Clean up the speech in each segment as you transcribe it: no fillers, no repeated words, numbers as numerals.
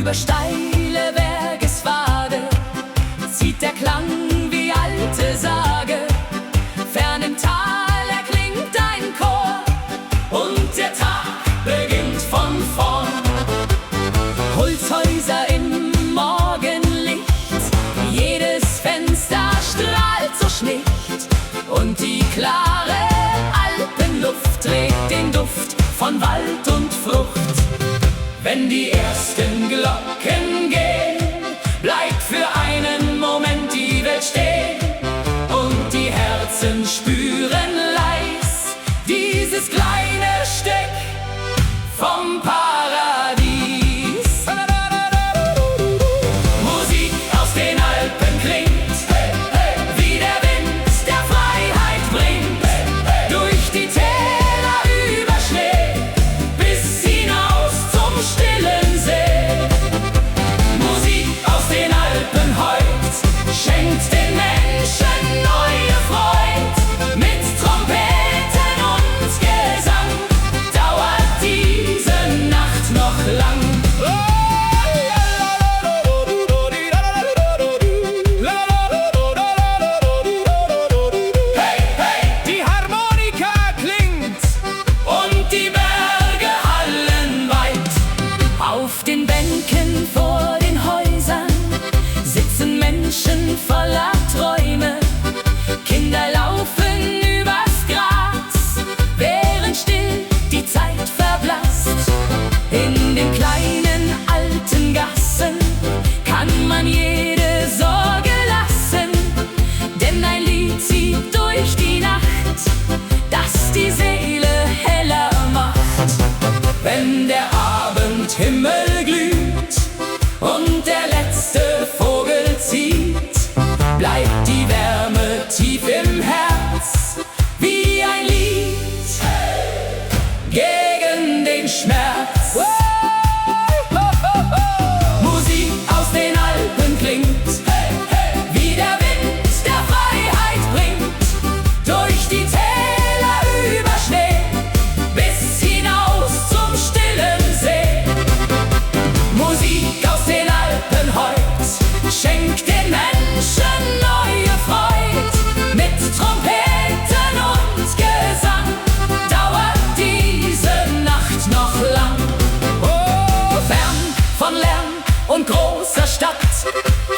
über steile Bergeswade zieht der Klang wie alte Sage. Fern im Tal erklingt ein Chor und der Tag beginnt von vorn. Holzhäuser im Morgenlicht, jedes Fenster strahlt so schlicht und die klare Alpenluft trägt den Duft von Wald und Frucht. Wenn die ersten Glocken gehen, bleibt für einen Moment die Welt stehen und die Herzen spüren leis dieses kleine Stück vom Paradies. Musik aus den Alpen klingt, wie der Wind, der Freiheit bringt, durch die Täler über Schnee bis hinaus zum stillen See. Musik aus den Alpen heut schenkt den Menschen neue Freud. Mit Trompeten und Gesang dauert diese Nacht noch lang. Hey, hey, die Harmonika klingt und die Berge hallen weit. Auf den Bänken vor den Häusern sitzen Menschen voller Träume. Kinder laufen übers Gras, während still die Zeit verblasst. In den kleinen alten Gassen kann man jede Sorge lassen, denn ein Lied zieht durch die Nacht, das die Seele heller macht. Wenn der Abendhimmel glüht und der letzte Vogel zieht, bleibt die Wärme tief im Herz wie ein Lied gegen den Schmerz. Musik aus den Alpen klingt, wie der Wind, der Freiheit bringt, durch die Täler über Schnee bis hinaus zum stillen See. Musik aus den Alpen heut schenkt den Menschen neue Freud. Mit Trompeten und Gesang dauert diese Nacht noch lang. Oh, fern von Lärm und großer Stadt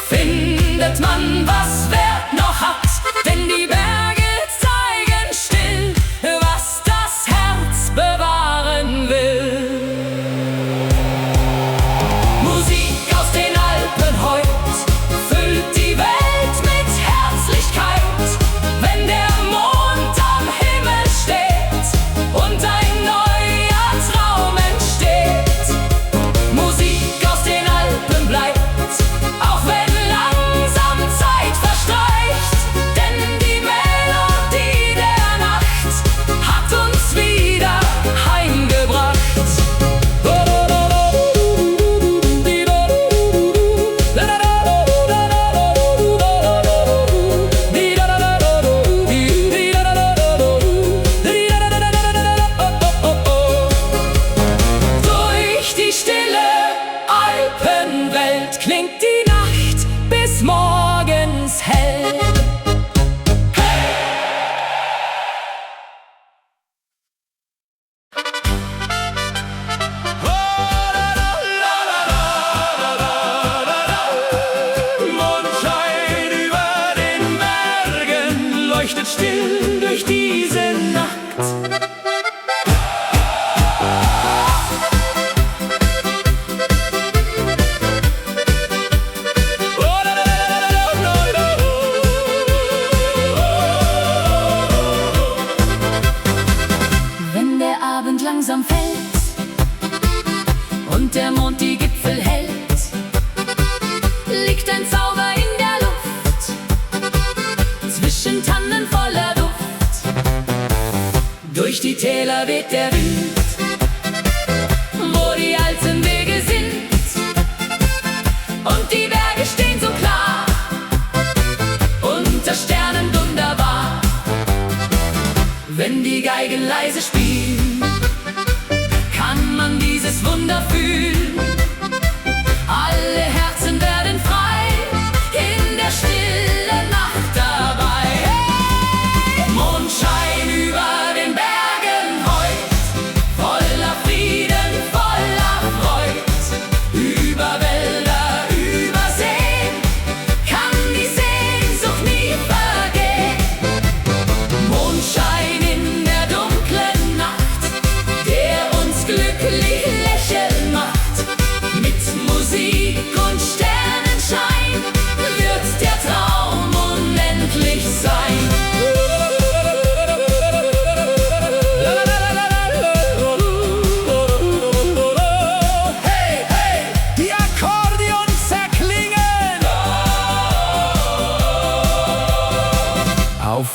findet man, was Wert noch hat, denn die Berge zeigen still, was das Herz bewahren will. Musik aus den Alpen heut füllt die Welt mit Herzlichkeit, wenn der Mond am Himmel steht und ein neuer Traum entsteht. Musik aus den Alpen bleibt, auch wenn langsam Zeit verstreicht, denn die Melodie der Nacht hat uns wieder heimgebracht. Durch die stille Alpenwelt klingt die Nacht bis morgens hell. Mondschein über den Bergen leuchtet still durch diese Nacht. Wenn der Abend langsam fällt und der Mond die Gipfel hält, liegt ein Zauber in der Luft, zwischen Tannen voller Duft. Durch die Täler weht der Wind, wo die alten Wege sind, und die Berge stehen so klar, unter Sternen wunderbar. Wenn die Geigen leise spielen, kann man dieses Wunder fühlen.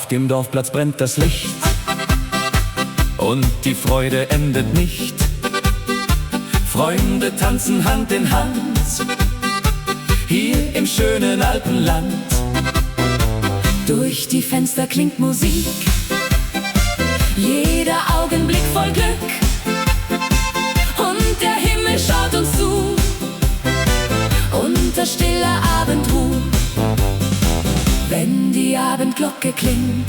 Auf dem Dorfplatz brennt das Licht und die Freude endet nicht. Freunde tanzen Hand in Hand, hier im schönen Alpenland. Durch die Fenster klingt Musik, jeder Augenblick voll Glück. Und der Himmel schaut uns zu, unter stiller Abendruh. Wenn die Abendglocke klingt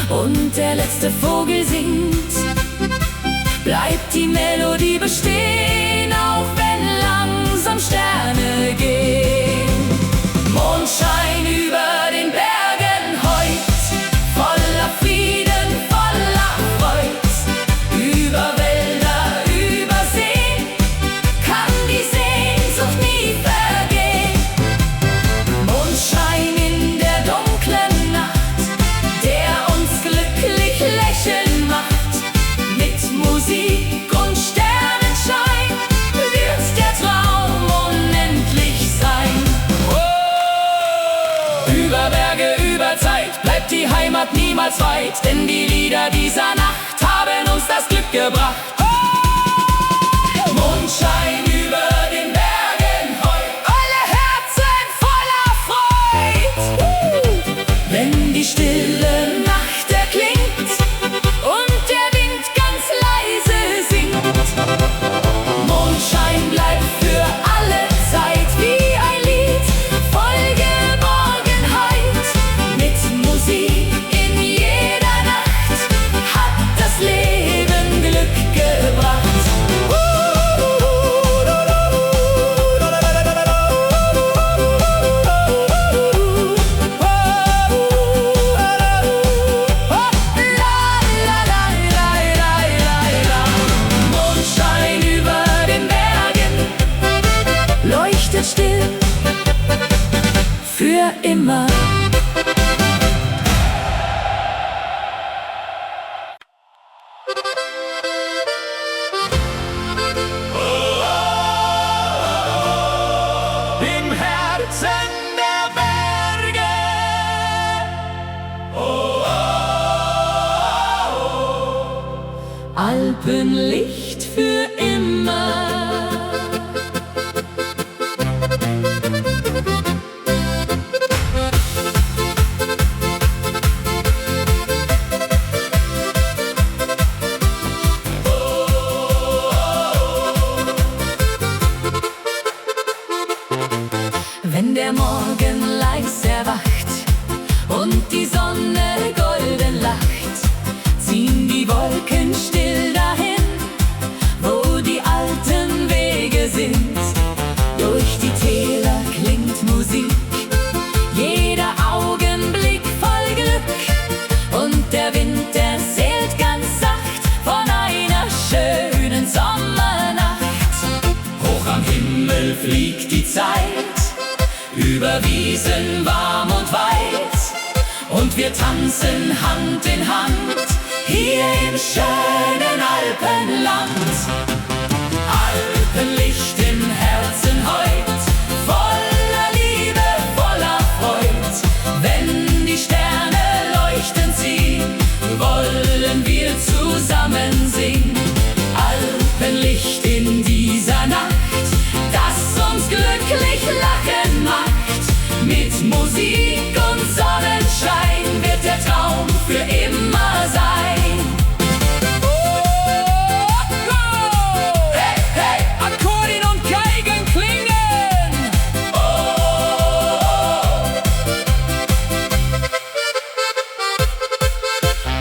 und der letzte Vogel singt, bleibt die Melodie bestehen, auch wenn langsam Sterne gehen. Mondschein über den Bergen heut, voller Frieden, voller Freud. Über Wälder, über Seen kann die Sehnsucht nie vergehen. Mondschein in der dunklen Nacht, der uns glücklich lächeln macht. Mit Musik und Sternenschein wird der Traum unendlich sein. Über Berge, über Zeit bleibt die Heimat niemals weit, denn die Lieder dieser Nacht haben uns das Glück gebracht. Mondschein über den Bergen heut, alle Herzen voller Freud. Wenn die stille Nacht erklingt und der Wind ganz leise singt, Mondschein bleibt für alle Zeit wie ein Lied voll Geborgenheit. Mit Musik in jeder Nacht hat das Leben Glück gebracht. Mondschein über den Bergen leuchtet still für immer. Im Herzen der Berge, Alpenlicht für immer. Wenn der Morgen leis erwacht und die Sonne golden lacht, ziehen die Wolken still dahin, wo die alten Wege sind. Durch die Täler klingt Musik, jeder Augenblick voll Glück. Und der Wind erzählt ganz sacht von einer schönen Sommernacht. hoch am Himmel fliegt die Zeit, über Wiesen warm und weit. Und wir tanzen Hand in Hand, hier im schönen Alpenland. Alpenlicht im Herzen heut, voller Liebe, voller Freud. Wenn die Sterne leuchten ziehen, wollen wir zusammen singen. Alpenlicht in dieser Nacht, das uns glücklich lachen macht. Mit Musik und Sonnenschein wird der Traum für immer sein. Hey, hey, Akkordeon und Geigen klingen.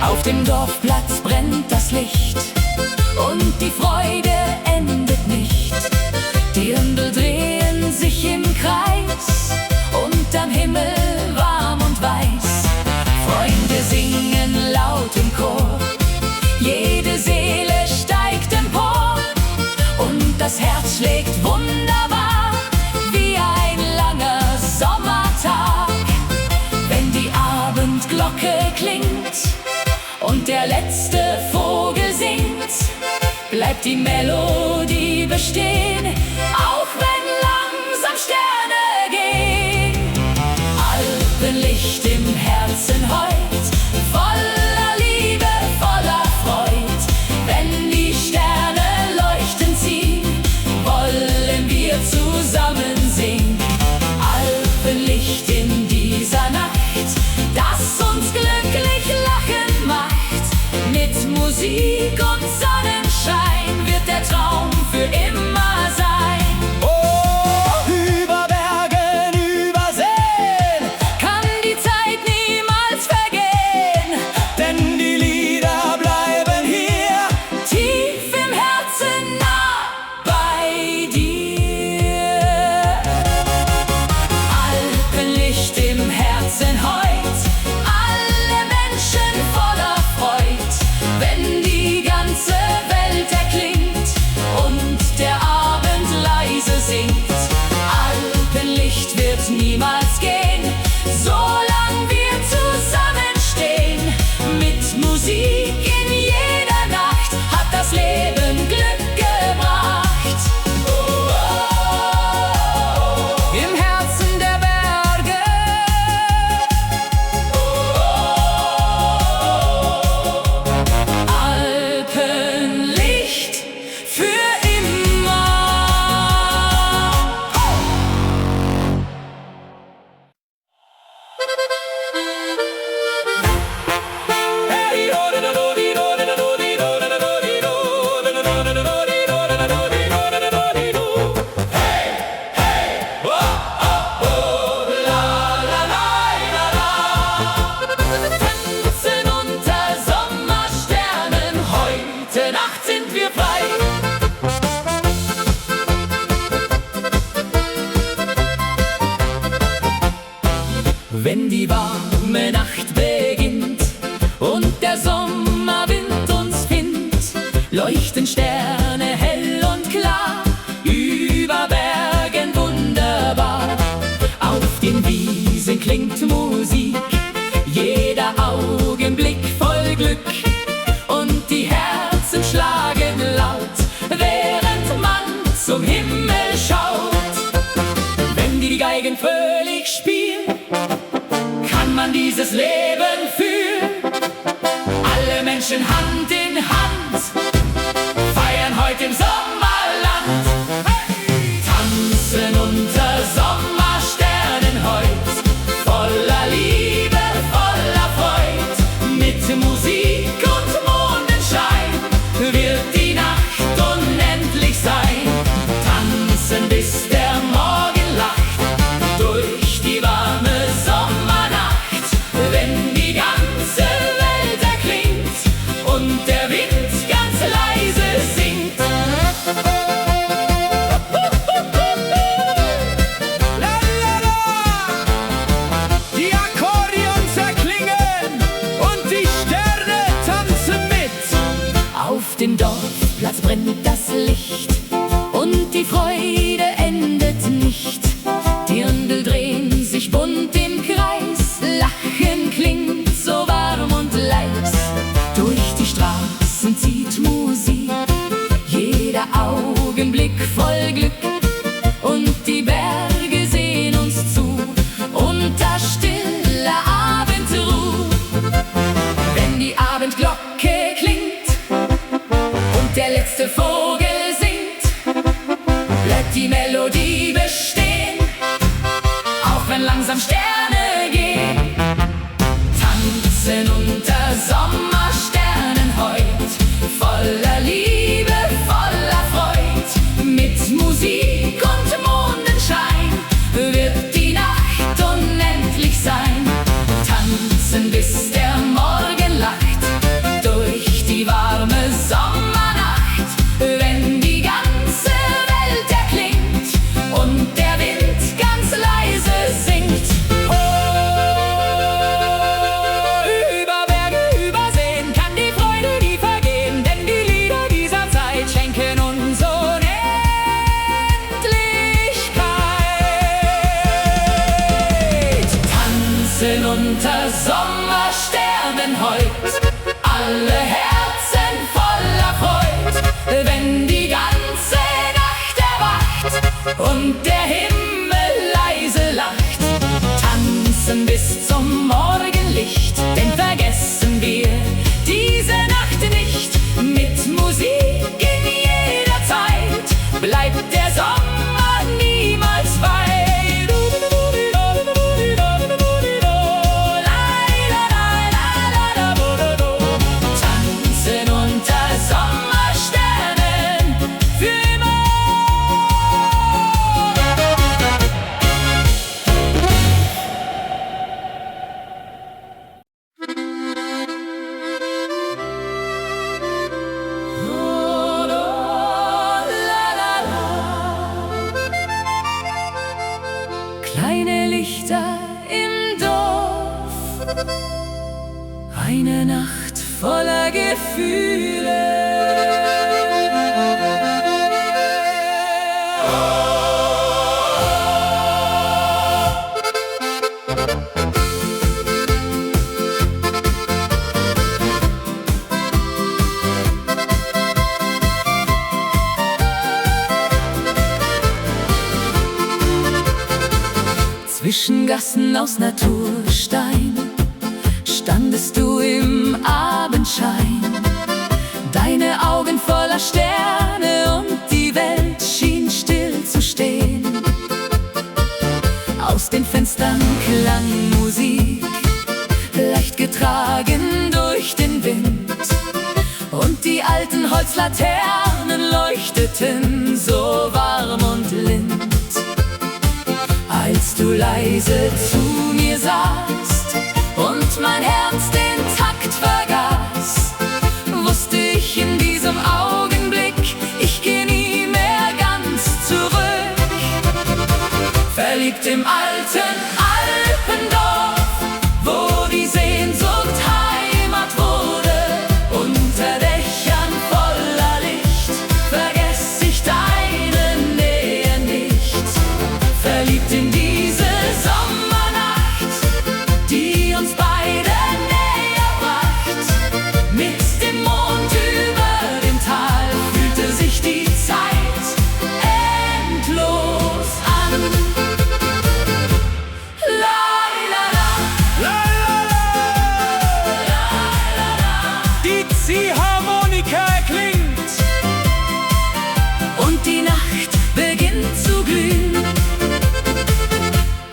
Auf dem Dorfplatz brennt das Licht und die Freude endet nicht. Die Ründel drehen sich im Kreis, unterm Himmel warm und weiß. Freunde singen laut im Chor, jede Seele steigt empor. Und das Herz schlägt wunderbar, wie ein langer Sommertag. Wenn die Abendglocke klingt und der letzte Vogel singt, bleibt die Melodie bestehen, auch wenn langsam Sterne gehen. Alpenlicht im Herzen heut, voller Liebe, voller Freud. Wenn die Sterne leuchten sehen, wollen wir zusammen singen. Alpenlicht in dieser Nacht, das uns glücklich lachen macht. Mit Musik und Sonnenschein wird der Traum für immer sein. Über Bergen, über Seen Kann die Zeit niemals vergehen, denn die Lieder bleiben hier tief im Herzen nah bei dir. Alpenlicht im Herzen heut, alle Menschen voller Freud. Wenn die ganze Welt erklingt und der Abend leise singt. Alpenlicht wird niemals gehen, solange wir zusammenstehen. Mit Musik in jeder Nacht hat das Leben Glück gebracht. Im Herzen der Berge, Alpenlicht für immer. Tanzen unter Sommersternen, heute Nacht sind wir frei. Wenn die warme Nacht beginnt und der Sommerwind uns findet, leuchten Sterne hell und klar, über Bergen wunderbar. Auf den Wiesen klingt Musik, jeder Augenblick voll Glück, und die Herzen schlagen laut, während man zum Himmel schaut. Wenn die Geigen fröhlich spielen, kann man dieses Leben fühlen. Alle Menschen Hand in Hand feiern heute im Sommerland. Tanzen unter Sommersternen heut, voller Liebe, voller Freud. Mit Musik und Mondenschein wird die Nacht unendlich sein. Tanzen bis der Morgen lacht, durch die warme Sommernacht. Wenn die ganze Welt erklingt und der Wind ganz leise singt. Die Akkordeons erklingen und die Sterne tanzen mit. Auf dem Dorfplatz brennt das Licht und die Freude endet nicht. Dirndl drehen sich bunt im Kreis, Lachen klingt so warm und leis. Durch die Straßen zieht Musik, jeder Augenblick voll Glück, und die Berge sehen uns zu unter stiller Abendruh. Wenn die Abendglocke klingt und der letzte Vogel singt, bleibt die Melodie bestehen, auch wenn langsam Sterne gehen. Tanzen unter Sommersternen heut, voller Liebe, voller Freud. Mit Musik und Mondenschein wird die Nacht unendlich sein. Tanzen bis der Morgen lacht, durch die warme Sommernacht. Wenn die ganze Welt erklingt und der Wind ganz leise singt. Über Berge, über Seen kann die Freude nie vergehen, denn die Lieder dieser Zeit schenken uns Unendlichkeit. Tanzen unter Sommersternen heut, alle Herzen voller Freud. Wenn die ganze Nacht erwacht und der Himmel leise lacht, tanzen bis zum Eine Nacht voller Gefühle. Zwischen Gassen aus Naturstein standest du im Abendschein, deine Augen voller Sterne und die Welt schien still zu stehen. Aus den Fenstern klang Musik, leicht getragen durch den Wind, und die alten Holzlaternen leuchteten so warm und lind. Als du leise zu mir sahst und mein Herz den Takt vergaß, wusste ich in diesem Augenblick, ich geh nie mehr ganz zurück. Verliebt im alten Alpendorf, wo die Sehnsucht Heimat wurde, unter Dächern voller Licht, vergess ich deine Nähe nicht. Verliebt in diese Sommernacht, die uns beide näher bracht. Mit dem Mond über dem Tal fühlte sich die Zeit endlos an. La la la, La la la, die Ziehharmonika erklingt und die Nacht beginnt zu glühen.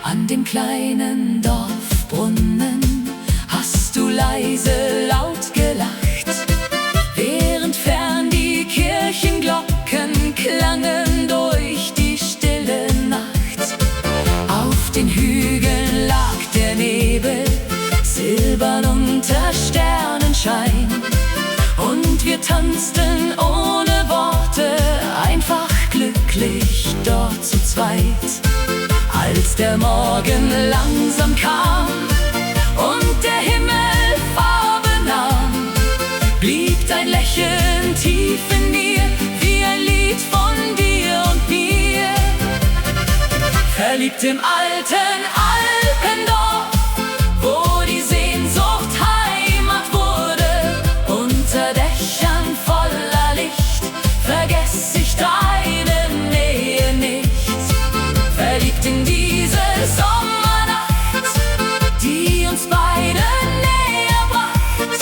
An dem kleinen Dorfbrunnen hast du leise laut gelacht, während fern die Kirchenglocken klangen durch die stille Nacht. Auf den Hügeln lag der Nebel, silbern unter Sternenschein, und wir tanzten ohne Worte, einfach glücklich dort zu zweit. Als der Morgen langsam kam und der Himmel Farbe nahm, blieb dein Lächeln tief in mir, wie ein Lied von dir und mir. Verliebt im alten Alpendorf, wo die Sehnsucht Heimat wurde, unter Dächern voller Licht, vergess ich deine Nähe nicht. Verliebt in diese Sommernacht, die uns beide näher bracht.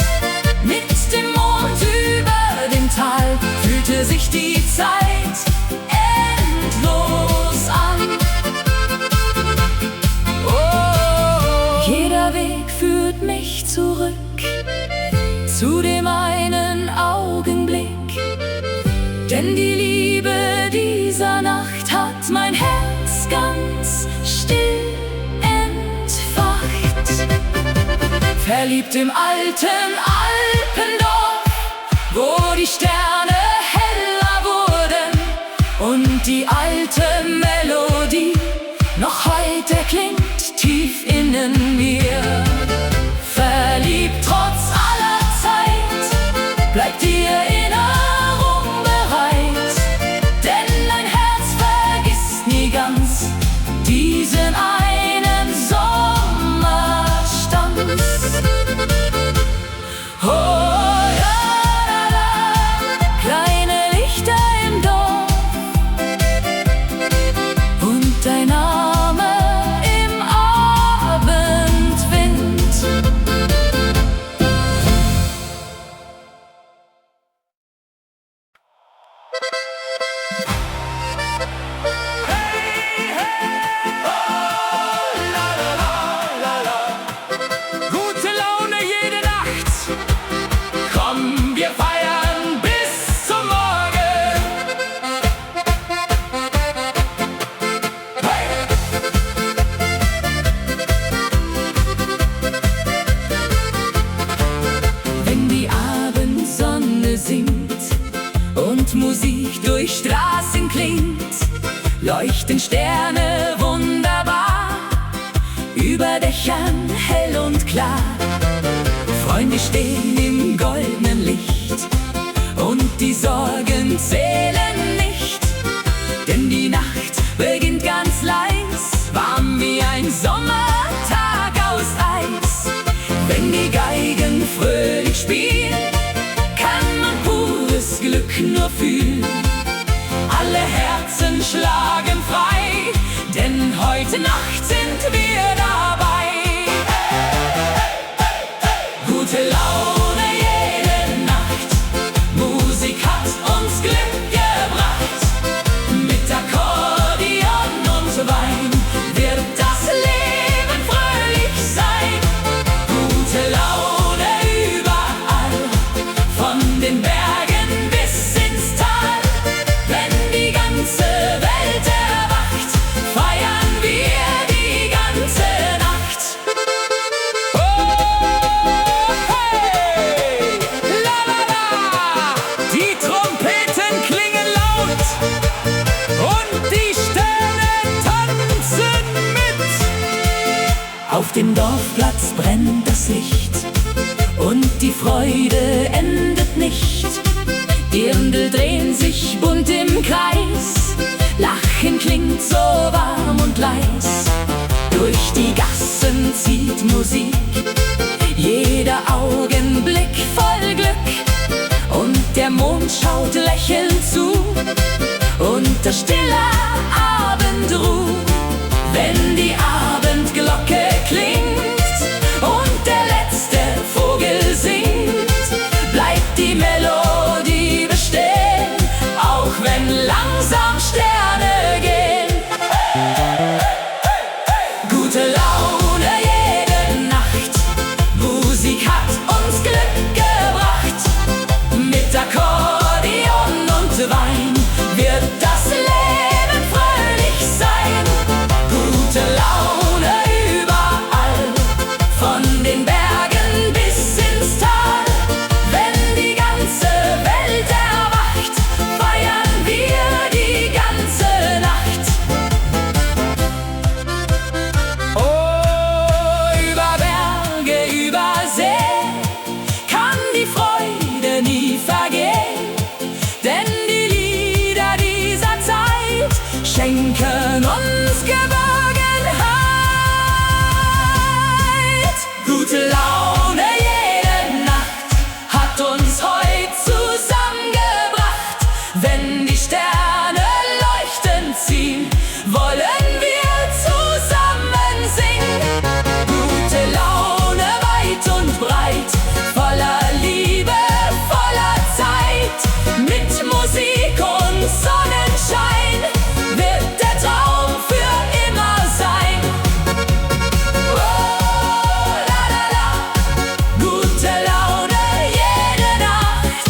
Mit dem Mond über dem Tal fühlte sich die Zeit endlos an. Oh, jeder Weg führt mich zurück zu dem einen Augenblick, denn die Liebe dieser Nacht hat mein Herz ganz still entfacht. Verliebt im alten Alpendorf, wo die Sterne heller wurden und die alte Melodie noch heute klingt tief innen mir. Verliebt trotz aller Zeit, bleibt die Erinnerung bereit, denn ein Herz vergisst nie ganz diesen einen Sommerstanz. Oh, la, la, la, kleine Lichter im Dorf und dein Name im Abendwind. gute Laune jede Nacht. Komm, wir feiern bis zum Morgen. Hey! Wenn die Abendsonne singt und Musik durch Straßen klingt, leuchten Sterne wunderbar, über Dächern hell und klar. denn wir stehen im goldenen Licht und die Sorgen zählen nicht, denn die Nacht beginnt ganz leis, warm wie ein Sommertag aus Eis. Wenn die Geigen fröhlich spielen, kann man pures Glück nur fühlen. Alle Herzen schlagen frei, denn heute Nacht sind wir dabei. Gute Laune jede Nacht, Musik hat uns Glück gebracht. Mit Akkordeon und Wein wird das Leben fröhlich sein. Gute Laune überall, von den Bergen bis ins Tal. Wenn die ganze Welt erwacht, feiern wir die ganze Nacht. Oh, hey! La la la! Die Trompeten klingen laut und die Sterne tanzen mit. Auf dem Dorfplatz brennt das Licht und die Freude endet nicht. Dirndl drehen sich bunt im Kreis, Lachen klingt so warm und leis. Durch die Gassen zieht Musik, jeder Augenblick voll Glück. Und der Mond schaut lächelnd zu, unter stiller Abendruh. Wenn die Abendglocke klingt und der letzte Vogel singt, bleibt die Melodie bestehen, auch wenn langsam Sterne gehen. Gute Laune jede Nacht, Musik hat uns Glück gebracht. Mit Akkordeon und Wein wird das Leben fröhlich sein. Gute Laune überall, von den Bergen bis ins Tal. Wenn die ganze Welt erwacht, feiern wir die ganze Nacht. Oh, über Berge, über See kann die Freude nie vergehen, denn die Lieder dieser Zeit schenken uns Geborgenheit. Gute Laune jede Nacht hat uns heute zusammengebracht. Wenn die Sterne leuchtend ziehen, wollen wir zusammen singen. Gute Laune weit und breit, voller Liebe, voller Zeit. Mit Musik und Sonnenschein wird der Traum für immer sein. Oh, la la la, gute Laune jede Nacht,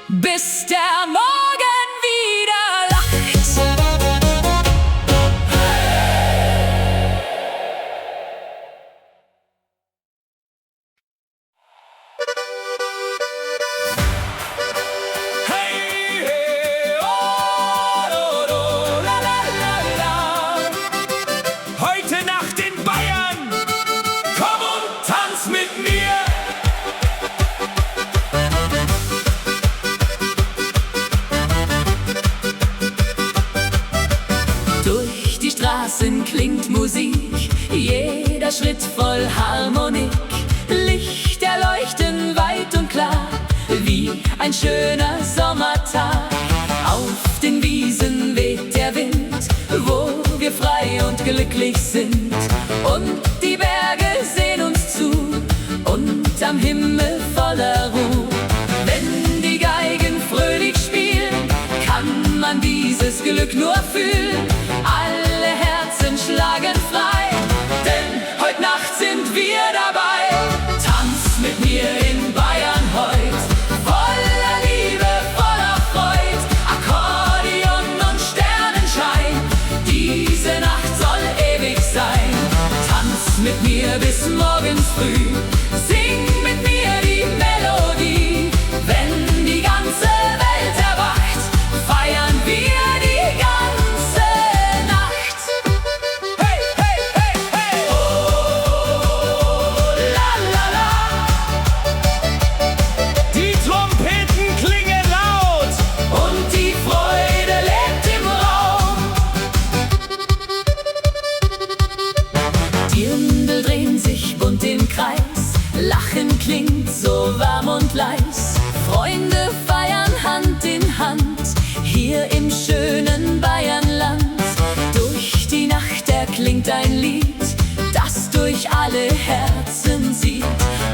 bis der Morgen wieder lacht. Hey, hey, oh, do, do, la, la, la, la. Heute Nacht in Bayern, komm und tanz mit mir. Durch die Straßen klingt Musik, jeder Schritt voll Harmonik. Lichter leuchten weit und klar, wie ein schöner Sommertag. Auf den Wiesen weht der Wind, wo wir frei und glücklich sind. Und die Berge sehen uns zu, und am Himmel voller Ruhe. Wenn die Geigen fröhlich spielen, kann man dieses Glück nur fühlen. Alle Herzen schlagen frei, denn heute Nacht sind wir dabei. Tanz mit mir in Bayern heut, voller Liebe, voller Freud. Akkordeon und Sternenschein, diese Nacht soll ewig sein. Tanz mit mir bis morgens früh, sing mit mir die Melodie. Wenn die ganze Welt erwacht, feiern wir die ganze Nacht. Hey, hey, hey, hey! Oh, hier im schönen Bayernland. Durch die Nacht erklingt ein Lied, das durch alle Herzen zieht.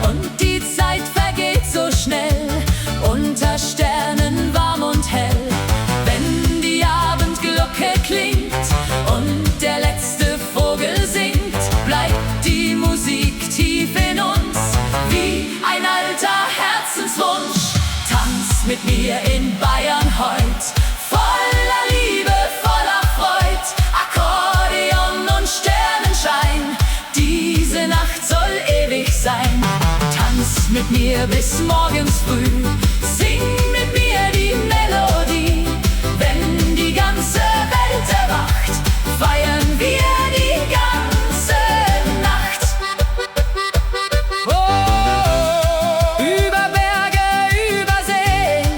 Und die Zeit vergeht so schnell, unter Sternen warm und hell. Wenn die Abendglocke klingt und der letzte Vogel singt, bleibt die Musik tief in uns, wie ein alter Herzenswunsch. Tanz mit mir in Bayern heut, voller Liebe, voller Freud, Akkordeon und Sternenschein, diese Nacht soll ewig sein. Tanz mit mir bis morgens früh, sing mit mir die Melodie. Wenn die ganze Welt erwacht, feiern wir die ganze Nacht. Oh, über Berge, über Seen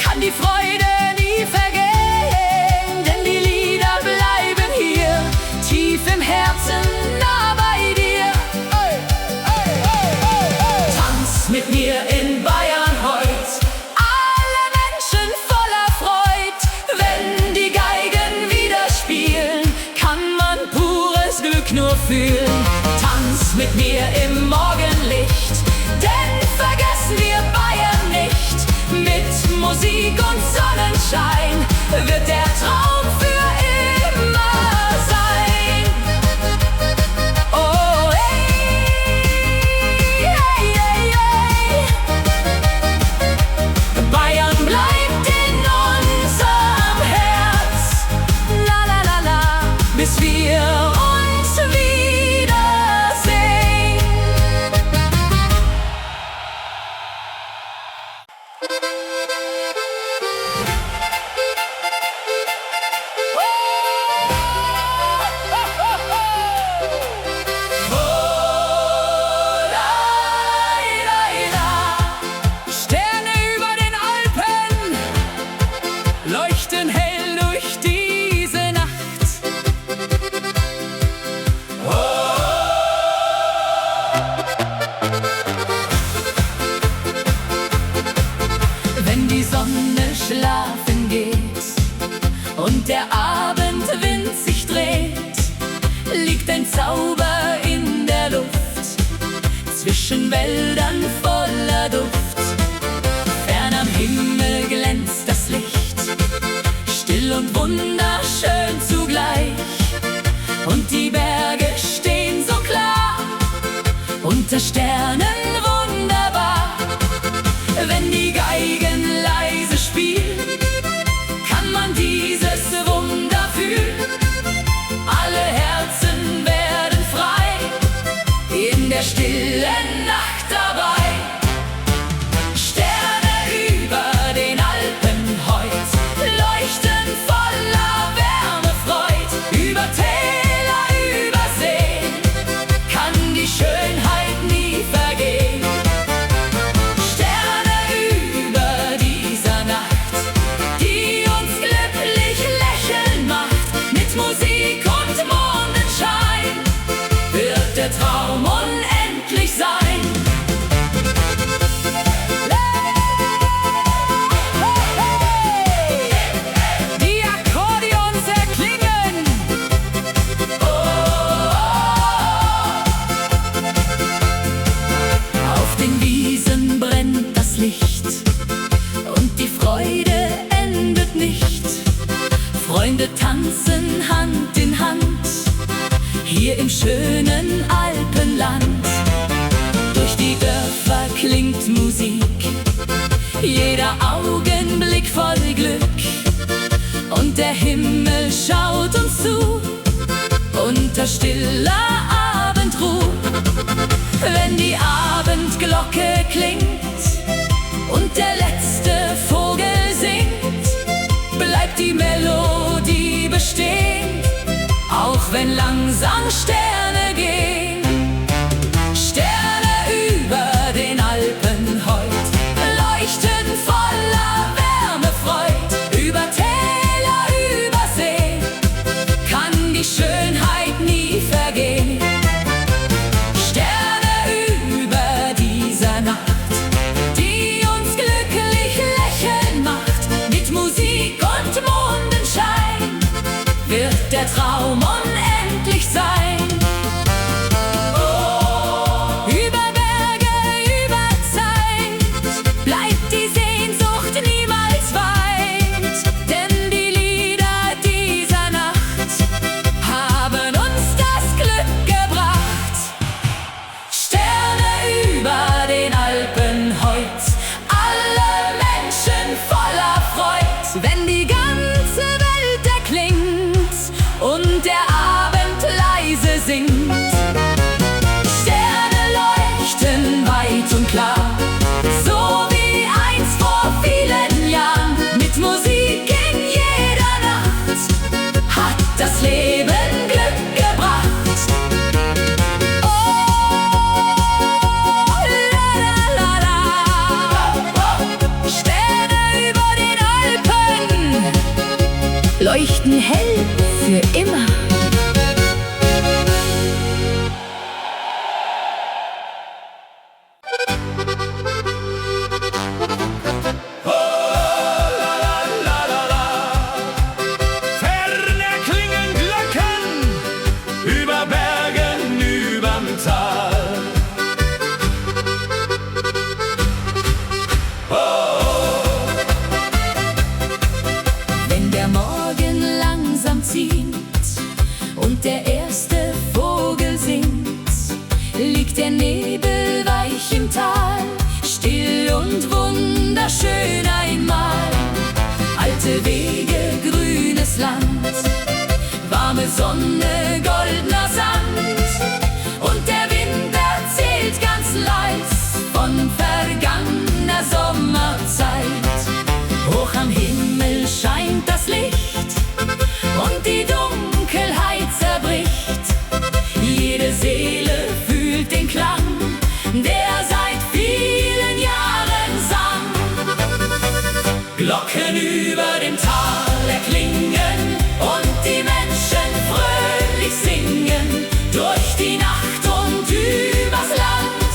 kann die Freude nie vergehen, denn die Lieder bleiben hier, tief im Herzen, nah bei dir. Tanz mit mir in Bayern heut, alle Menschen voller Freud. Wenn die Geigen wieder spielen, kann man pures Glück nur fühlen. Tanz mit mir im Morgenlicht, denn vergessen wir Bayern nicht. Mit Musik und Sonnenschein wird der Traum für immer sein. Oh, hey, hey, hey, hey. Bayern bleibt in unserem Herz, la la la la, bis wir uns wiedersehen. Sterne über den Alpen leuchten hell durch diese Nacht. Wenn die Sonne schlafen geht und der Abendwind sich dreht, liegt ein Zauber in der Luft, zwischen Wäldern voller Duft. Fern am Himmel glänzt das Licht, still und wunderschön zugleich. Und die Berge stehen so klar, unter Sternen wunderbar. Wenn die Geigen leise spielen, kann man dieses Wunder fühlen. Alle Herzen werden frei, in der stillen Nacht dabei. Sterne über den Alpen heut leuchten voller Wärme, Freud. Über Täler, über Seen kann die Schönheit nie vergehen. Sterne über dieser Nacht, die uns glücklich lächeln macht. Mit Musik und Mondenschein wird der Traum unendlich sein. Die Akkordeons erklingen. Auf den Wiesen brennt das Licht und die Freude endet nicht. Freunde tanzen Hand in Hand, hier im schönen Alpenland. Durch die Dörfer klingt Musik, jeder Augenblick voll Glück. Und der Himmel schaut uns zu, unter stiller Abendruh. Wenn die Abendglocke klingt und der letzte Vogel singt, bleibt die Melodie bestehen, auch wenn langsam Sterne gehen. Sterne über den Alpen heut leuchten voller Wärme, Freud. Über Täler, über See kann die Schönheit nie vergehen. Sterne über dieser Nacht, leuchten hell für immer. Ferne klingen Glocken über Bergen, überm Tal. Wenn der Morgen langsam zieht und der erste Vogel singt, liegt der Nebel weich im Tal, still und wunderschön einmal. Alte Wege, grünes Land, warme Sonne, goldener Sand, und der Wind erzählt ganz leis von vergangener Sommerzeit. Hoch am Himmel scheint das Licht und die Dunkelheit zerbricht. Jede Seele fühlt den Klang, der seit vielen Jahren sang. Glocken über dem Tal erklingen und die Menschen fröhlich singen. Durch die Nacht und übers Land,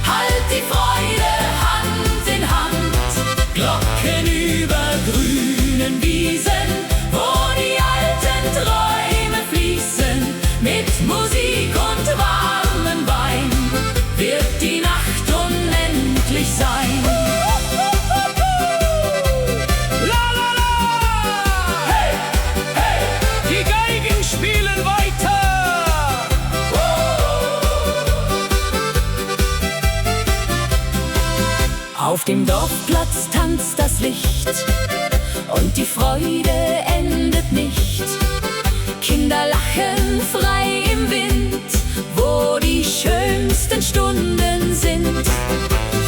halt die Freude Hand in Hand. Glocken über grünen Wiesen, wo die alten Träume fließen. Mit Musik und warmem Wein wird die Nacht unendlich sein. La la la! Hey, hey, die Geigen spielen weiter. Auf dem Dorfplatz tanzt das Licht und die Freude endet nicht. Kinder lachen frei im Wind, wo die schönsten Stunden sind.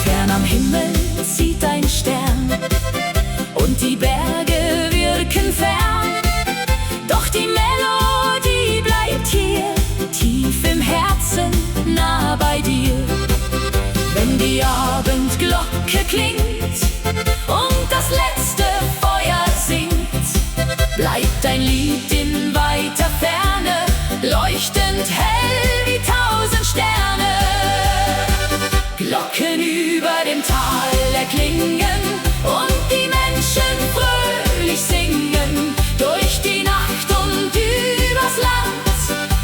Fern am Himmel zieht ein Stern und die Berge wirken fern. Doch die Melodie bleibt hier, tief im Herzen, nah bei dir. Wenn die Abendglocke klingt und das letzte Feuer singt, bleibt ein Lied in weiter Ferne, leuchtend hell wie 1000 Sterne. Glocken über dem Tal erklingen und die Menschen fröhlich singen. Durch die Nacht und übers Land,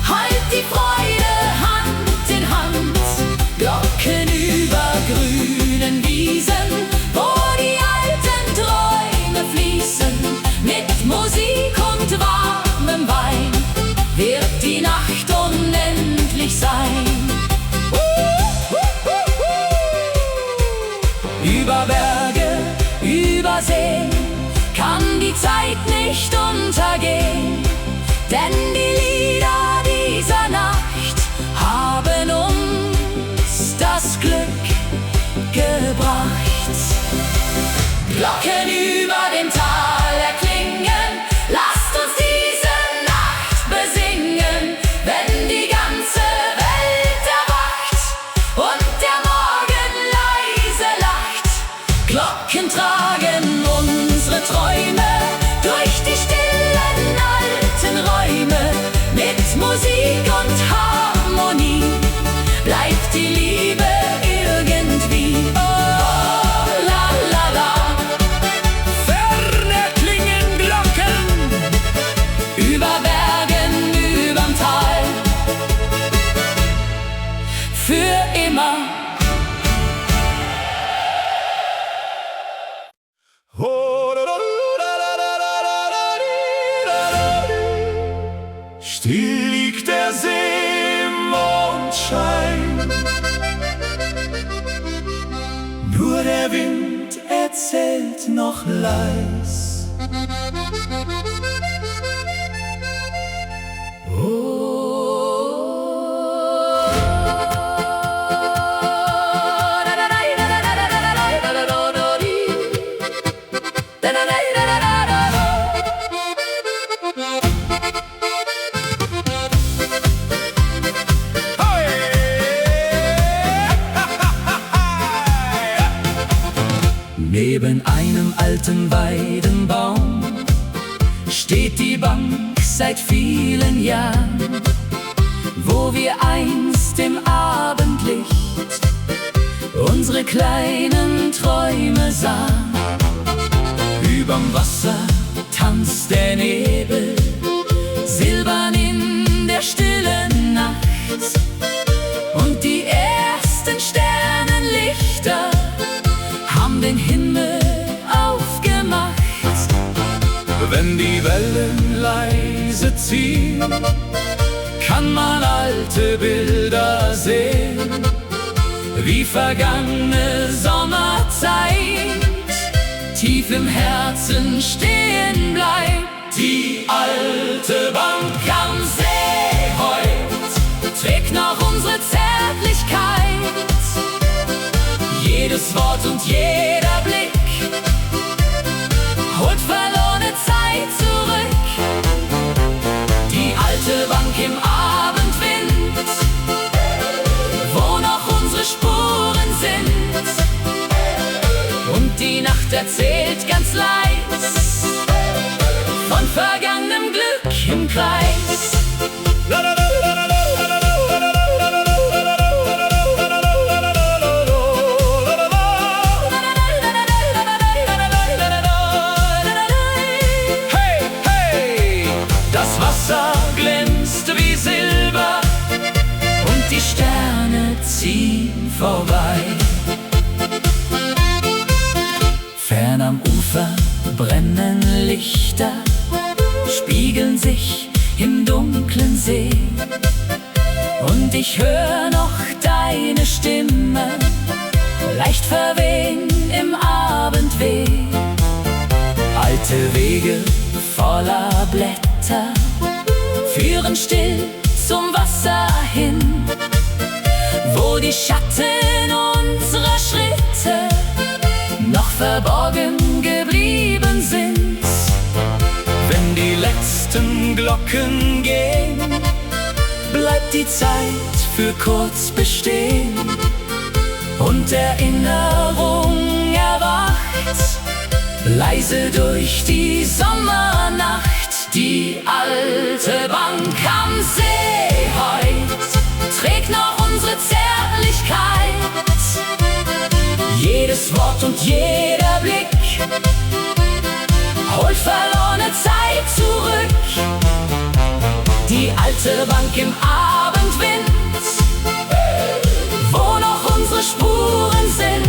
halt die Freude Hand in Hand. Glocken über grünen Wiesen, wo die alten Träume fließen. Mit Musik und warmem Wein wird die Nacht unendlich sein. Über Berge, über See kann die Zeit nicht untergehen, denn die Lieder dieser Nacht haben uns das Glück gebracht. Glocken über dem Tal erklingen, lasst uns diese Nacht besingen. Wenn die ganze Welt erwacht und der Morgen leise lacht, Glocken tragen unsere Träume durch die stillen alten Räume. Mit Musik und Harmonie bleibt die Liebe irgendwie. Oh, la la la. Ferne klingen Glocken Über Bergen, überm Tal, für immer. Still liegt der See im Mondschein, nur der Wind erzählt noch leis. Neben einem alten Weidenbaum steht die Bank seit vielen Jahren, wo wir einst im Abendlicht unsere kleinen Träume sahen. Überm Wasser tanzt der Nebel, silbern in der stillen Nacht, und die ersten Sternenlichter haben den Himmel aufgemacht. Wenn die Wellen leise ziehen, kann man alte Bilder sehen, wie vergangene Sommerzeit tief im Herzen stehen bleibt. Die alte Bank am See heut trägt noch unsere Zärtlichkeit. Jedes Wort und jeder Blick holt verlorene Zeit zurück. Die alte Bank im Abendwind, wo noch unsere Spuren sind, und die Nacht erzählt ganz leis von vergangenem Glück im Kreis. Hey, hey! Das Wasser glänzt wie Silber Und die Sterne ziehen vorbei. Fern am Ufer brennen Lichter, spiegeln sich im dunklen See, und ich hör noch deine Stimme, leicht verwehen im Abendweh. Alte Wege voller Blätter führen still zum Wasser hin, wo die Schatten unserer Schritte noch verborgen geblieben sind. Wenn die letzten Glocken gehen, Bleibt die Zeit für kurz bestehen und Erinnerung erwacht leise durch die Sommernacht. Die alte Bank am See heut trägt noch unsere Zärtlichkeit. Jedes Wort und jeder Blick holt verlorene Zeit zurück. Die alte Bank im Abendwind, wo noch unsere Spuren sind,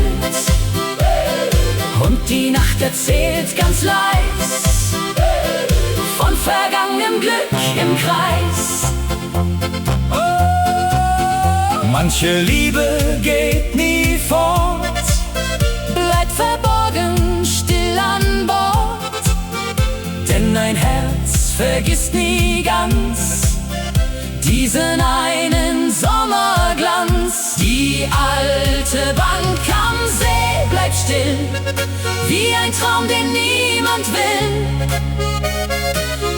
und die Nacht erzählt ganz leis von vergangenem Glück im Kreis. manche Liebe geht nie fort, Bleibt verborgen, still an Bord, denn ein Herz vergisst nie ganz diesen einen Sommerglanz. Die alte Bank am See bleibt still, wie ein Traum, den niemand will,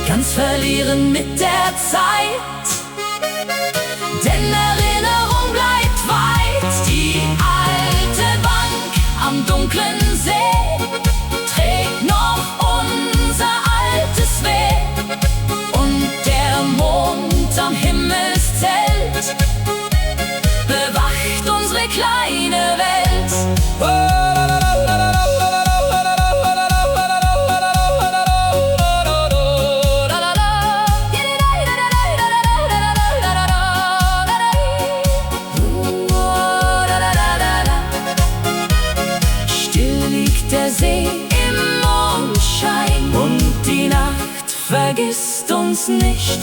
ganz verlieren mit der Zeit, denn Erinnerung bleibt weit. Die alte Bank am dunklen See trägt noch unser altes Weh, und der Mond am Himmelszelt bewacht unsere kleine Welt. Still liegt der See im Mondschein, und die Nacht vergisst uns nicht.